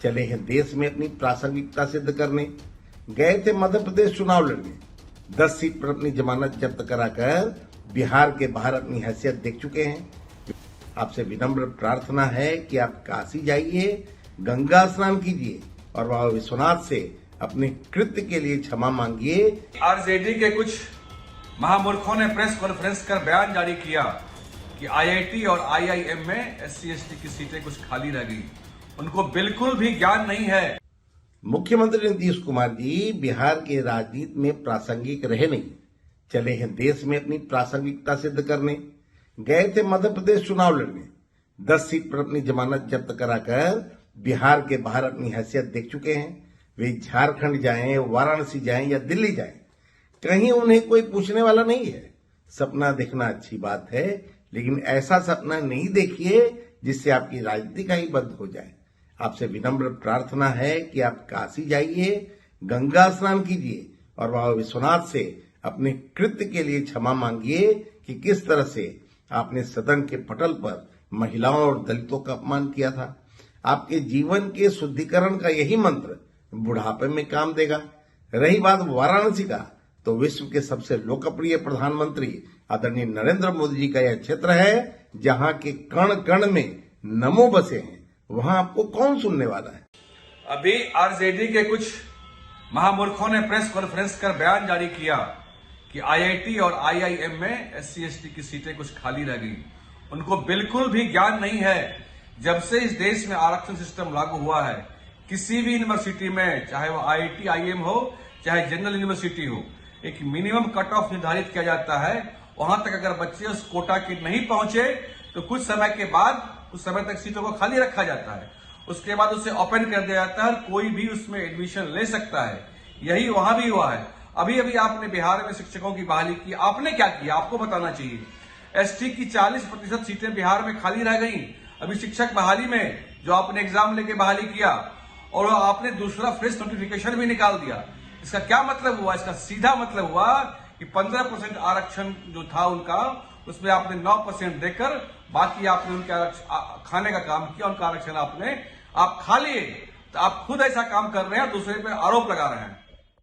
चले हैं देश में अपनी प्रासंगिकता सिद्ध करने। गए थे मध्य प्रदेश चुनाव लड़ने, 10 सीट पर अपनी जमानत जब्त कराकर बिहार के बाहर अपनी हैसियत देख चुके हैं। आपसे विनम्र प्रार्थना है कि आप काशी जाइए, गंगा स्नान कीजिए और बाबा विश्वनाथ से अपने कृत्य के लिए क्षमा मांगिए। आरजेडी के कुछ महामूर्खों ने प्रेस कॉन्फ्रेंस कर बयान जारी किया कि आईआईटी और आईआईएम में एससी एसटी की सीटें कुछ खाली रह गई। उनको बिल्कुल भी ज्ञान नहीं है। मुख्यमंत्री नीतीश कुमार जी बिहार के राजनीति में प्रासंगिक रहे नहीं, चले हैं देश में अपनी प्रासंगिकता सिद्ध करने। गए थे मध्य प्रदेश चुनाव लड़ने, 10 सीट पर अपनी जमानत जब्त कराकर बिहार के बाहर अपनी हैसियत देख चुके हैं। वे झारखंड जाएं, वाराणसी जाएं या दिल्ली जाएं, कहीं उन्हें कोई पूछने वाला नहीं है। सपना देखना अच्छी बात है, लेकिन ऐसा सपना नहीं देखिए जिससे आपकी राजनीति का ही बंद हो जाए। आपसे विनम्र प्रार्थना है कि आप काशी जाइए, गंगा स्नान कीजिए और बाबा विश्वनाथ से अपने कृत्य के लिए क्षमा मांगिए कि किस तरह से आपने सदन के पटल पर महिलाओं और दलितों का अपमान किया था। आपके जीवन के शुद्धिकरण का यही मंत्र बुढ़ापे में काम देगा। रही बात वाराणसी का, तो विश्व के सबसे लोकप्रिय प्रधानमंत्री आदरणीय नरेंद्र मोदी जी का यह क्षेत्र है, जहां के कण कण में नमो बसे हैं। वहां आपको कौन सुनने वाला है? अभी आरजेडी के कुछ महामूर्खों ने प्रेस कॉन्फ्रेंस कर बयान जारी किया कि आईआईटी और आईआईएम में एससी एसटी की सीटें कुछ खाली रह गई। उनको बिल्कुल भी ज्ञान नहीं है। जब से इस देश में आरक्षण सिस्टम लागू हुआ है, किसी भी यूनिवर्सिटी में, चाहे वो आईआईटी आईएम हो, चाहे जनरल यूनिवर्सिटी हो, एक मिनिमम कट ऑफ निर्धारित किया जाता है। वहां तक अगर बच्चे उस कोटा के नहीं पहुंचे तो कुछ समय के बाद उस समय तक सीटों को खाली रखा जाता है। उसके बाद उसे ओपन कर दिया जाता है और कोई भी उसमें एडमिशन ले सकता है। यही वहां भी हुआ है। अभी अभी आपने बिहार में शिक्षकों की बहाली की। आपने क्या किया? आपको बताना चाहिए। एसटी की 40% सीटें बिहार में खाली रह गई। अभी शिक्षक बहाली में जो आपने एग्जाम लेके बहाली किया और आपने दूसरा फ्रेश नोटिफिकेशन भी निकाल दिया। इसका क्या मतलब हुआ? इसका सीधा मतलब हुआ कि 15% आरक्षण जो था उनका, उसमें आपने 9% देकर बाकी आपने उनके खाने का काम किया। उनका आरक्षण आप खा लिए। तो आप खुद ऐसा काम कर रहे हैं, दूसरे पे आरोप लगा रहे हैं।